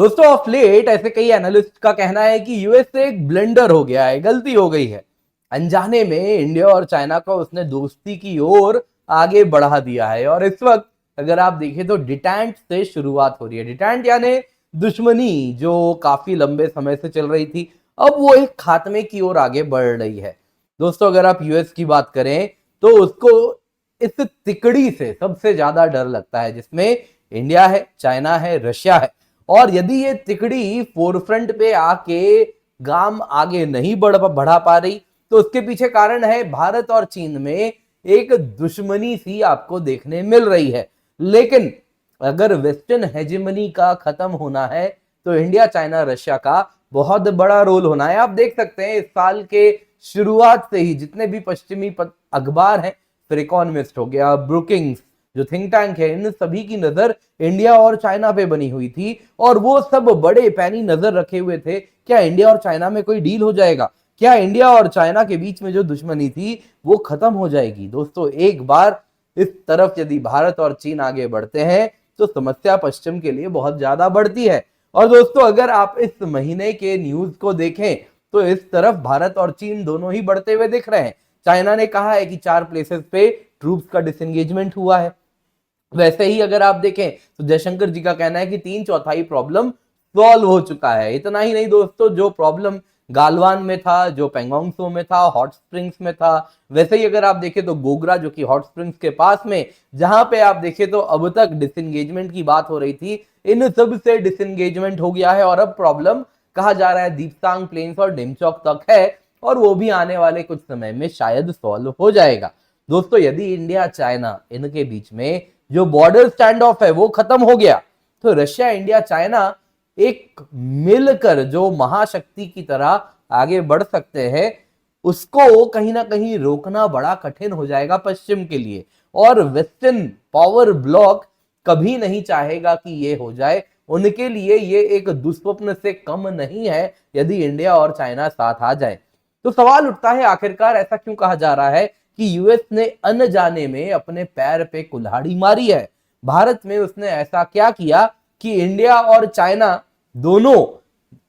दोस्तों of late ऐसे कई एनालिस्ट का कहना है कि यूएस से एक ब्लेंडर हो गया है, गलती हो गई है। अनजाने में इंडिया और चाइना को उसने दोस्ती की ओर आगे बढ़ा दिया है और इस वक्त अगर आप देखें तो डिटेंट से शुरुआत हो रही है। डिटेंट यानी दुश्मनी जो काफी लंबे समय से चल रही थी, अब वो एक खात्मे की ओर आगे बढ़ रही है। दोस्तों अगर आप यूएस की बात करें तो उसको इस तिकड़ी से सबसे ज्यादा डर लगता है जिसमें इंडिया है, चाइना है, रशिया है। और यदि ये तिकड़ी फोरफ्रंट पे आके काम आगे नहीं बढ़ा पा रही तो उसके पीछे कारण है भारत और चीन में एक दुश्मनी सी आपको देखने मिल रही है। लेकिन अगर वेस्टर्न हेजेमनी का खत्म होना है तो इंडिया, चाइना, रशिया का बहुत बड़ा रोल होना है। आप देख सकते हैं इस साल के शुरुआत से ही जितने भी पश्चिमी अखबार हैं, फिर इकोनॉमिस्ट हो गया, ब्रुकिंग्स जो थिंक टैंक है, इन सभी की नजर इंडिया और चाइना पे बनी हुई थी और वो सब बड़े पैनी नजर रखे हुए थे क्या इंडिया और चाइना में कोई डील हो जाएगा, क्या इंडिया और चाइना के बीच में जो दुश्मनी थी वो खत्म हो जाएगी। दोस्तों एक बार इस तरफ यदि भारत और चीन आगे बढ़ते हैं तो समस्या पश्चिम के लिए बहुत ज्यादा बढ़ती है। और दोस्तों अगर आप इस महीने के न्यूज को देखें तो इस तरफ भारत और चीन दोनों ही बढ़ते हुए दिख रहे हैं। चाइना ने कहा है कि 4 प्लेसेस पे ट्रूप्स का डिसएंगेजमेंट हुआ है। वैसे ही अगर आप देखें तो जयशंकर जी का कहना है कि 3/4 प्रॉब्लम सॉल्व हो चुका है। इतना ही नहीं दोस्तों, जो प्रॉब्लम गालवान में था, जो पेंगोंग त्सो में था, हॉट स्प्रिंग्स में था, वैसे ही अगर आप देखें तो गोगरा जो कि हॉट स्प्रिंग्स के पास में, जहां पे आप देखें तो अब तक डिसएंगेजमेंट की बात हो रही थी, इन सब से डिसएंगेजमेंट हो गया है और अब प्रॉब्लम कहा जा रहा है दीपसांग प्लेन्स और डिमचौक तक है और वो भी आने वाले कुछ समय में शायद सॉल्व हो जाएगा। दोस्तों यदि इंडिया, चाइना इनके बीच में जो बॉर्डर स्टैंड ऑफ है वो खत्म हो गया तो रशिया, इंडिया, चाइना एक मिलकर जो महाशक्ति की तरह आगे बढ़ सकते हैं, उसको कहीं ना कहीं रोकना बड़ा कठिन हो जाएगा पश्चिम के लिए। और वेस्टर्न पावर ब्लॉक कभी नहीं चाहेगा कि ये हो जाए। उनके लिए ये एक दुस्वप्न से कम नहीं है यदि इंडिया और चाइना साथ आ जाए। तो सवाल उठता है आखिरकार ऐसा क्यों कहा जा रहा है कि यूएस ने अनजाने में अपने पैर पे कुल्हाड़ी मारी है। भारत में उसने ऐसा क्या किया कि इंडिया और चाइना दोनों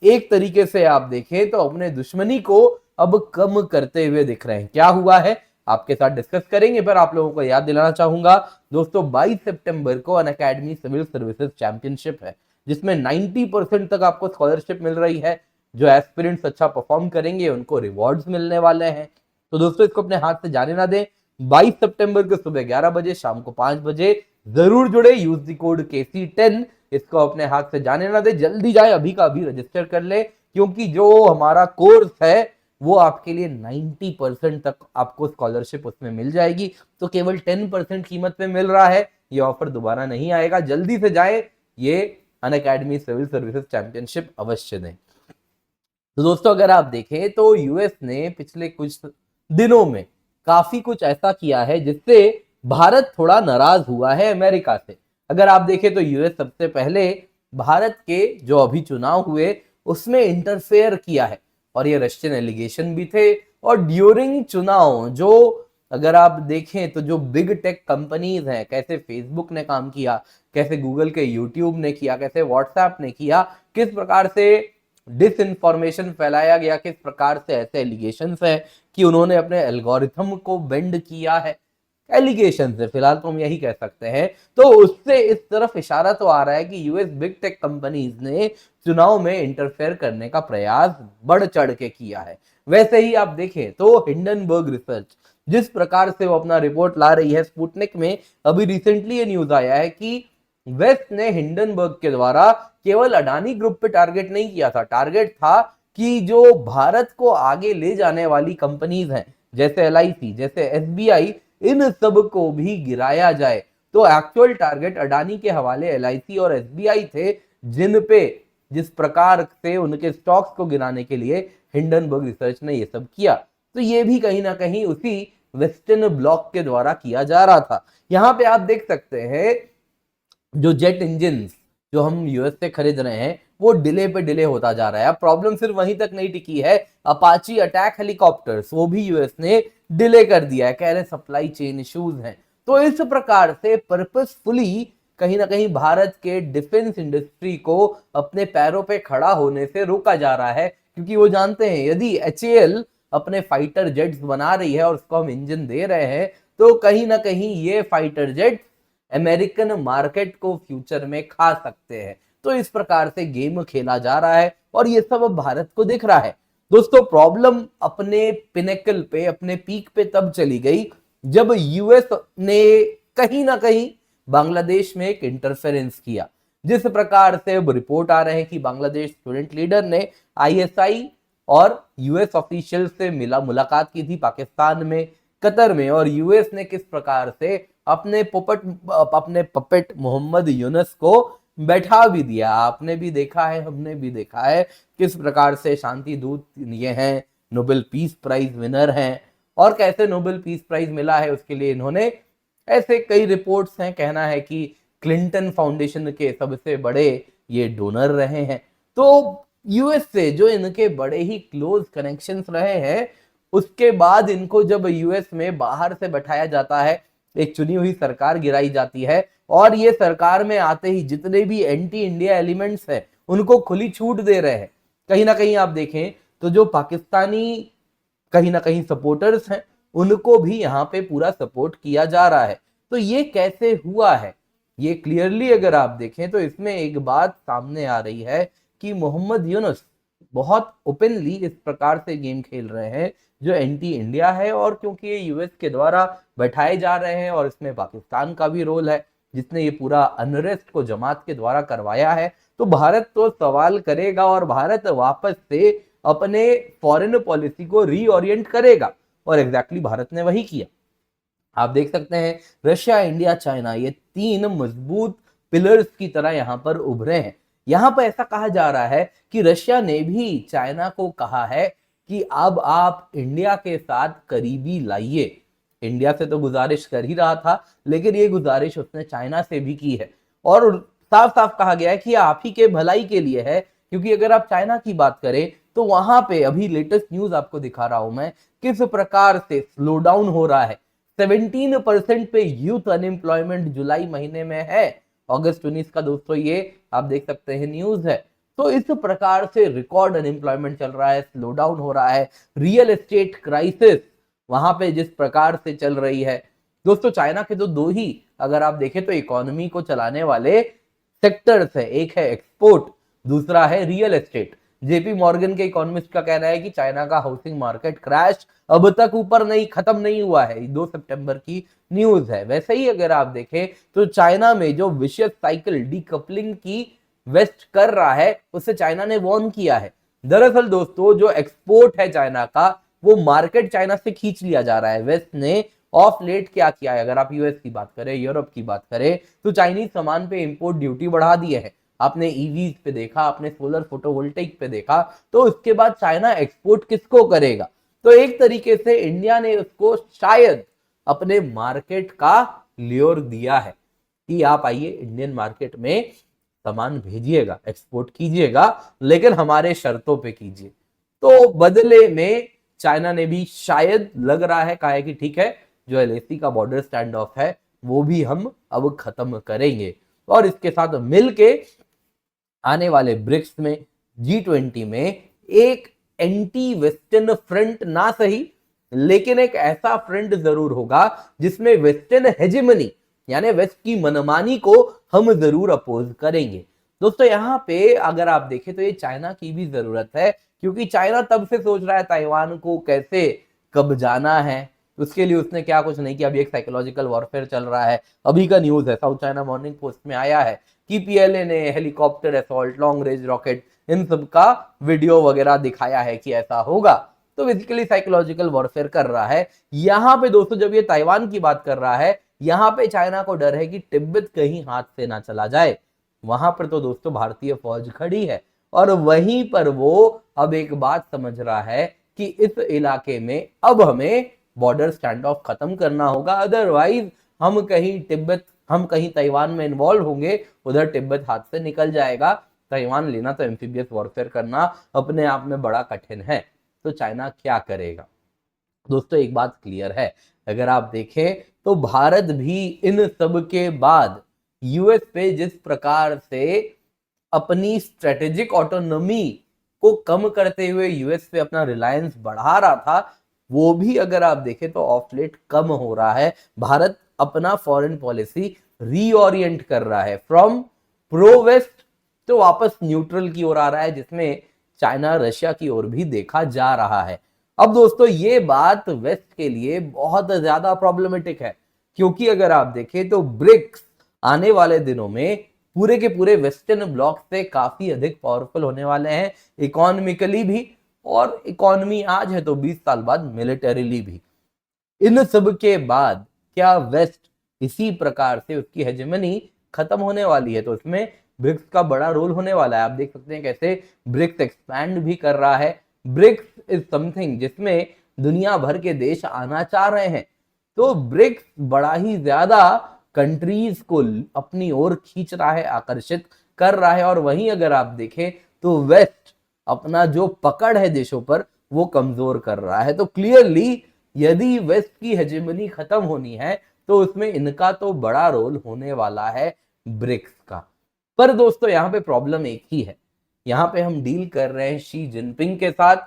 एक तरीके से आप देखें तो अपने दुश्मनी को अब कम करते हुए दिख रहे हैं। क्या हुआ है आपके साथ डिस्कस करेंगे, पर आप लोगों को याद दिलाना चाहूंगा दोस्तों 22 सितंबर को अनअकैडमी सिविल सर्विसेज चैंपियनशिप है जिसमें 90% तक आपको स्कॉलरशिप मिल रही है। जो एस्पिरेंट्स अच्छा परफॉर्म करेंगे उनको रिवॉर्ड्स मिलने वाले हैं। तो दोस्तों इसको अपने हाथ से जाने ना दें। 22 सितंबर को सुबह 11 बजे, शाम को 5 बजे जरूर जुड़े। यूज द कोड KC10, इसको अपने हाथ से जाने ना दे, जल्दी जाए, अभी का अभी रजिस्टर कर ले, क्योंकि जो हमारा कोर्स है वो आपके लिए 90% तक आपको स्कॉलरशिप उसमें मिल जाएगी। तो केवल 10% कीमत पे मिल रहा है, ये ऑफर दोबारा नहीं आएगा। जल्दी से जाए, ये अनअकैडमी सिविल सर्विसेज चैंपियनशिप अवश्य दें। तो दोस्तों अगर आप देखें तो यूएस ने पिछले कुछ दिनों में काफी कुछ ऐसा किया है जिससे भारत थोड़ा नाराज हुआ है अमेरिका से। अगर आप देखें तो यूएस सबसे पहले भारत के जो अभी चुनाव हुए उसमें इंटरफेयर किया है और ये रशियन एलिगेशन भी थे। और ड्यूरिंग चुनाव जो अगर आप देखें तो जो बिग टेक कंपनीज हैं, कैसे फेसबुक ने काम किया, कैसे गूगल के यूट्यूब ने किया, कैसे व्हाट्सएप ने किया, किस प्रकार से डिस इंफॉर्मेशन फैलाया गया, किस प्रकार से ऐसे एलिगेशंस हैं कि उन्होंने अपने एल्गोरिथम को बेंड किया है। एलिगेशन से फिलहाल तो हम यही कह सकते हैं। तो उससे इस तरफ इशारा तो आ रहा है कि यूएस बिग टेक कंपनीज ने चुनाव में इंटरफेयर करने का प्रयास बढ़ चढ़ के किया है। वैसे ही आप देखें तो हिंडनबर्ग रिसर्च जिस प्रकार से वो अपना रिपोर्ट ला रही है स्पुतनिक में, अभी रिसेंटली ये न्यूज आया है कि वेस्ट ने हिंडनबर्ग के द्वारा केवल अडानी ग्रुप पे टारगेट नहीं किया था, टारगेट था कि जो भारत को आगे ले जाने वाली कंपनीज हैं जैसे LIC, जैसे SBI, इन सब को भी गिराया जाए। तो एक्चुअल टारगेट अडानी के हवाले LIC और SBI थे, जिन पे जिस प्रकार से उनके स्टॉक्स को गिराने के लिए हिंडनबर्ग रिसर्च ने ये सब किया। तो ये भी कहीं ना कहीं उसी वेस्टर्न ब्लॉक के द्वारा किया जा रहा था। यहाँ पे आप देख सकते हैं जो जेट इंजन जो हम यूएस से खरीद रहे हैं वो डिले पे डिले होता जा रहा है। अब प्रॉब्लम सिर्फ वहीं तक नहीं टिकी है, अपाची अटैक हेलीकॉप्टर्स वो भी यूएस ने डिले कर दिया है, कह रहे सप्लाई चेन इश्यूज हैं। तो इस प्रकार से पर्पसफुली कहीं ना कहीं भारत के डिफेंस इंडस्ट्री को अपने पैरों पे खड़ा होने से रोका जा रहा है, क्योंकि वो जानते हैं यदि HAL अपने फाइटर जेट्स बना रही है और उसको हम इंजन दे रहे हैं, तो कहीं ना कहीं ये फाइटर जेट अमेरिकन मार्केट को फ्यूचर में खा सकते हैं। तो इस प्रकार से गेम खेला जा रहा है और ये सब अब भारत को दिख रहा है। दोस्तों, प्रॉब्लम अपने पिनेकल पे, अपने पीक पे तब चली गई जब यूएस ने कहीं ना कहीं बांग्लादेश में एक इंटरफेरेंस किया। जिस प्रकार से अब रिपोर्ट आ रहे हैं कि बांग्लादेश स्टूडेंट लीडर ने ISI और यूएस ऑफिशियल से मुलाकात की थी पाकिस्तान में, कतर में, और यूएस ने किस प्रकार से अपने पपेट मोहम्मद यूनुस को बैठा भी दिया। आपने भी देखा है, हमने भी देखा है किस प्रकार से शांति दूत ये हैं, नोबेल पीस प्राइज विनर हैं, और कैसे नोबेल पीस प्राइज मिला है उसके लिए इन्होंने, ऐसे कई रिपोर्ट्स हैं, कहना है कि क्लिंटन फाउंडेशन के सबसे बड़े ये डोनर रहे हैं। तो यूएस से जो इनके बड़े ही क्लोज कनेक्शंस रहे हैं, उसके बाद इनको जब यूएस में बाहर से बैठाया जाता है, एक चुनी हुई सरकार गिराई जाती है, और ये सरकार में आते ही जितने भी एंटी इंडिया एलिमेंट्स हैं उनको खुली छूट दे रहे हैं। कहीं ना कहीं आप देखें तो जो पाकिस्तानी कहीं ना कहीं सपोर्टर्स हैं उनको भी यहाँ पे पूरा सपोर्ट किया जा रहा है। तो ये कैसे हुआ है, ये क्लियरली अगर आप देखें तो इसमें एक बात सामने आ रही है कि मोहम्मद यूनुस बहुत ओपनली इस प्रकार से गेम खेल रहे हैं जो एंटी इंडिया है, और क्योंकि ये यूएस के द्वारा बैठाए जा रहे हैं और इसमें पाकिस्तान का भी रोल है जिसने ये पूरा अनरेस्ट को जमात के द्वारा करवाया है, तो भारत तो सवाल करेगा और भारत वापस से अपने फॉरेन पॉलिसी को रीओरिएंट करेगा, और एग्जैक्टली भारत ने वही किया। आप देख सकते हैं रशिया, इंडिया, चाइना, ये तीन मजबूत पिलर्स की तरह यहां पर उभरे हैं। यहां पर ऐसा कहा जा रहा है कि रशिया ने भी चाइना को कहा है कि अब आप इंडिया के साथ करीबी लाइए। इंडिया से तो गुजारिश कर ही रहा था, लेकिन ये गुजारिश उसने चाइना से भी की है, और साफ साफ कहा गया है कि आप ही के भलाई के लिए है, क्योंकि अगर आप चाइना की बात करें तो वहां पे अभी लेटेस्ट न्यूज आपको दिखा रहा हूं मैं, किस प्रकार से स्लो डाउन हो रहा है। 17% पे यूथ अनएम्प्लॉयमेंट जुलाई महीने में है, अगस्त 19 का दोस्तों ये आप देख सकते हैं न्यूज है। तो इस प्रकार से रिकॉर्ड अनएम्प्लॉयमेंट चल रहा है, स्लो डाउन हो रहा है, रियल एस्टेट क्राइसिस वहां पे जिस प्रकार से चल रही है। दोस्तों, चाइना के तो दो ही अगर आप देखें तो इकोनॉमी को चलाने वाले सेक्टर्स है, एक है एक्सपोर्ट, दूसरा है रियल एस्टेट। जेपी मॉर्गन के इकोनॉमिस्ट का कहना है कि चाइना का हाउसिंग मार्केट क्रैश अब तक ऊपर नहीं, खत्म नहीं हुआ है, 2 सितंबर की न्यूज है। वैसे ही अगर आप देखें तो चाइना में जो विशियस साइकिल डीकपलिंग की वेस्ट कर रहा है, उससे चाइना ने वार्न किया है। दरअसल दोस्तों, जो एक्सपोर्ट है चाइना का, वो मार्केट चाइना से खींच लिया जा रहा है। वेस्ट ने ऑफ लेट क्या किया है, अगर आप यूएस की बात करें, यूरोप की बात करें, तो चाइनीज सामान पे इंपोर्ट ड्यूटी बढ़ा दिए है। आपने ईवीज पे देखा, आपने सोलर फोटोवोल्टेइक पे देखा, तो उसके बाद चाइना एक्सपोर्ट किसको करेगा। तो एक तरीके से इंडिया ने उसको शायद अपने मार्केट का ल्योर दिया है कि आप आइए इंडियन मार्केट में सामान भेजिएगा, एक्सपोर्ट कीजिएगा, लेकिन हमारे शर्तों पे कीजिए। तो बदले में चाइना ने भी शायद लग रहा है कहा है कि ठीक है, जो LAC का बॉर्डर स्टैंड ऑफ है वो भी हम अब खत्म करेंगे, और इसके साथ मिलके आने वाले ब्रिक्स में, G20 में एक एंटी वेस्टर्न फ्रंट ना सही, लेकिन एक ऐसा फ्रंट जरूर होगा जिसमें वेस्टर्न हेजेमनी यानी वेस्ट की मनमानी को हम जरूर अपोज करेंगे। दोस्तों, यहां पे अगर आप देखें तो ये चाइना की भी जरूरत है, क्योंकि चाइना तब से सोच रहा है ताइवान को कैसे कब जाना है। उसके लिए उसने क्या कुछ नहीं किया, अभी एक साइकोलॉजिकल वॉरफेयर चल रहा है। अभी का न्यूज है, साउथ चाइना मॉर्निंग पोस्ट में आया है कि PLA ने helicopter assault, long range rocket, इन सब का वीडियो वगैरह दिखाया है कि ऐसा होगा। तो बेसिकली साइकोलॉजिकल वॉरफेयर कर रहा है। यहां पे दोस्तों, जब ये ताइवान की बात कर रहा है, यहां पे चाइना को डर है कि तिब्बत कहीं हाथ से ना चला जाए। वहां पर तो दोस्तों भारतीय फौज खड़ी है, और वहीं पर वो अब एक बात समझ रहा है कि इस इलाके में अब हमें बॉर्डर स्टैंड ऑफ खत्म करना होगा, अदरवाइज हम कहीं ताइवान में इन्वॉल्व होंगे, उधर तिब्बत हाथ से निकल जाएगा। ताइवान लेना तो एम्फीबियस वॉरफेयर करना अपने आप में बड़ा कठिन है। तो चाइना क्या करेगा। दोस्तों, एक बात क्लियर है, अगर आप देखें तो भारत भी इन सब के बाद यूएस पे जिस प्रकार से अपनी स्ट्रेटेजिक ऑटोनॉमी को कम करते हुए यूएस पे अपना रिलायंस बढ़ा रहा था, वो भी अगर आप देखें तो ऑफ लेट कम हो रहा है। भारत अपना फॉरेन पॉलिसी रीओरिएंट कर रहा है, फ्रॉम प्रो वेस्ट तो वापस न्यूट्रल की ओर आ रहा है, जिसमें चाइना रशिया की ओर भी देखा जा रहा है। अब दोस्तों ये बात वेस्ट के लिए बहुत ज्यादा प्रॉब्लमेटिक है, क्योंकि अगर आप देखें तो ब्रिक्स आने वाले दिनों में पूरे के पूरे वेस्टर्न ब्लॉक से काफी अधिक पावरफुल होने वाले हैं, इकोनॉमिकली भी, और इकोनॉमी आज है तो 20 साल बाद मिलिटरीली भी। इन सब के बाद क्या वेस्ट इसी प्रकार से उसकी हेजेमनी खत्म होने वाली है? तो इसमें ब्रिक्स का बड़ा रोल होने वाला है। आप देख सकते हैं कैसे ब्रिक्स एक्सपैंड भी कर रहा है। ब्रिक्स इज समथिंग जिसमें दुनिया भर के देश आना चाह रहे हैं, तो ब्रिक्स बड़ा ही ज्यादा कंट्रीज को अपनी ओर खींच रहा है, आकर्षित कर रहा है। और वहीं अगर आप देखें तो वेस्ट अपना जो पकड़ है देशों पर वो कमजोर कर रहा है। तो क्लियरली यदि वेस्ट की हेजेमनी खत्म होनी है तो उसमें इनका तो बड़ा रोल होने वाला है, ब्रिक्स का। पर दोस्तों यहाँ पे प्रॉब्लम एक ही है, यहाँ पे हम डील कर रहे हैं शी जिनपिंग के साथ,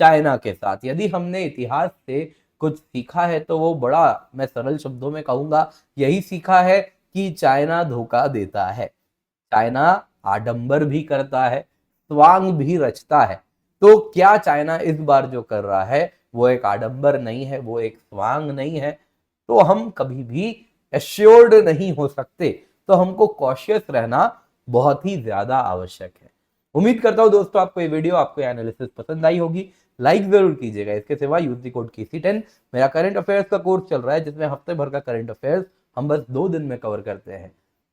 चाइना के साथ। यदि हमने इतिहास से कुछ सीखा है तो वो बड़ा, मैं सरल शब्दों में कहूंगा, यही सीखा है कि चाइना धोखा देता है, चाइना आडंबर भी करता है, स्वांग भी रचता है। तो क्या चाइना इस बार जो कर रहा है वो एक आडंबर नहीं है, वो एक स्वांग नहीं है, तो हम कभी भी एश्योर्ड नहीं हो सकते। तो हमको कॉशियस रहना बहुत ही ज्यादा आवश्यक है। उम्मीद करता हूं दोस्तों आपको ये वीडियो, आपको ये एनालिसिस पसंद आई होगी। लाइक जरूर कीजिएगा। इसके सिवा यूज द कोड KC10। मेरा करंट अफेयर्स का कोर्स चल रहा है, जिसमें हफ्ते भर का करंट अफेयर्स हम बस 2 दिन में कवर करते हैं।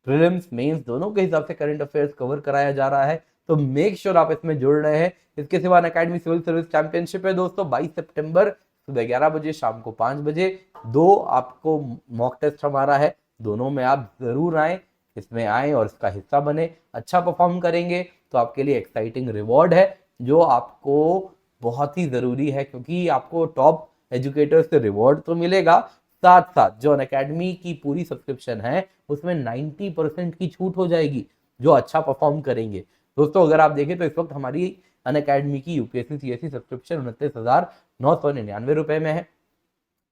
प्रीलिम्स मेंस दोनों के हिसाब से करंट अफेयर्स कवर कराया जा रहा है, तो मेक श्योर आप इसमें जुड़ रहे हैं। इसके सिवा अकेडमी सिविल सर्विस चैंपियनशिप है दोस्तों, 22 सितंबर सुबह 11 बजे, शाम को 5 बजे। 2 आपको मॉक टेस्ट हमारा है, दोनों में आप जरूर आए, इसमें आए और इसका हिस्सा बने। अच्छा परफॉर्म करेंगे तो आपके लिए एक्साइटिंग रिवॉर्ड है, जो आपको बहुत ही जरूरी है, क्योंकि आपको टॉप एजुकेटर से रिवॉर्ड तो मिलेगा, साथ साथ जो अनअकैडमी की पूरी सब्सक्रिप्शन है उसमें 90% की छूट हो जाएगी जो अच्छा परफॉर्म करेंगे। दोस्तों अगर आप देखें तो इस वक्त हमारी अनअकैडमी की यूपीएससी सीएससी सब्सक्रिप्शन 29,999 रुपए में है।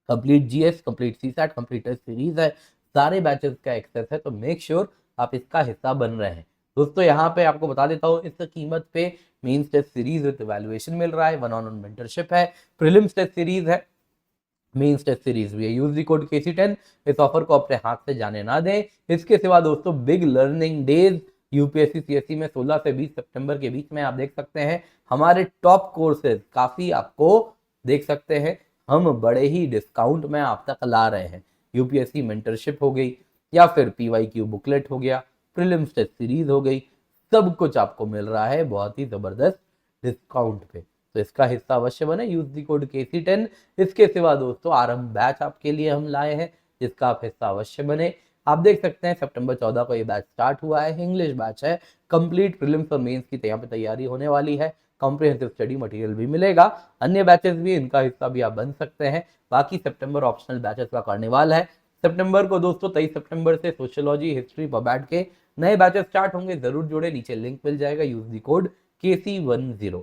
Complete GS, complete CSAT, complete test series है, सारे बैचेस का एक्सेस है, तो मेक श्योर आप इसका हिस्सा बन रहे हैं। दोस्तों यहाँ पे आपको बता देता हूँ, इस कीमत पे mains test series with evaluation मिल रहा है, 1-on-1 मेंटरशिप है, प्रीलिम्स टेस्ट सीरीज है, मेंस टेस्ट सीरीज भी है। यूज द कोड KC10, इस ऑफर को अपने हाथ से जाने ना दें। इसके सिवा दोस्तों big learning days UPSC CSC में 16 से 20 सितंबर के बीच में आप देख सकते हैं हमारे टॉप कोर्सेज काफी आपको देख सकते हैं, हम बड़े ही डिस्काउंट में आप तक ला रहे हैं। यूपीएससी मेंटरशिप हो गई, या फिर PYQ बुकलेट हो गया, प्रीलिम्स टेस्ट सीरीज हो गई, सब कुछ आपको मिल रहा है बहुत ही जबरदस्त डिस्काउंट पे, तो इसका हिस्सा अवश्य बने। Use the code KC10। इसके सिवा दोस्तों आरंभ बैच आपके लिए हम लाए हैं, जिसका आप हिस्सा अवश्य बने। आप देख सकते हैं सितंबर 14 को ये बैच स्टार्ट हुआ है, इंग्लिश बैच है, कंप्लीट प्रीलिम्स और मेंस की यहाँ पे तैयारी होने वाली है, कॉम्प्रिहेंसिव स्टडी मटेरियल भी मिलेगा, अन्य बैचेस भी, इनका हिस्सा भी आप बन सकते हैं। बाकी सितंबर ऑप्शनल बैचेस का कार्निवाल है। सितंबर को दोस्तों 23 सितंबर से सोशियोलॉजी, हिस्ट्री, पबैट के नए बैचेस स्टार्ट होंगे, जरूर जुड़े, नीचे लिंक मिल जाएगा, यूज द कोड KC10।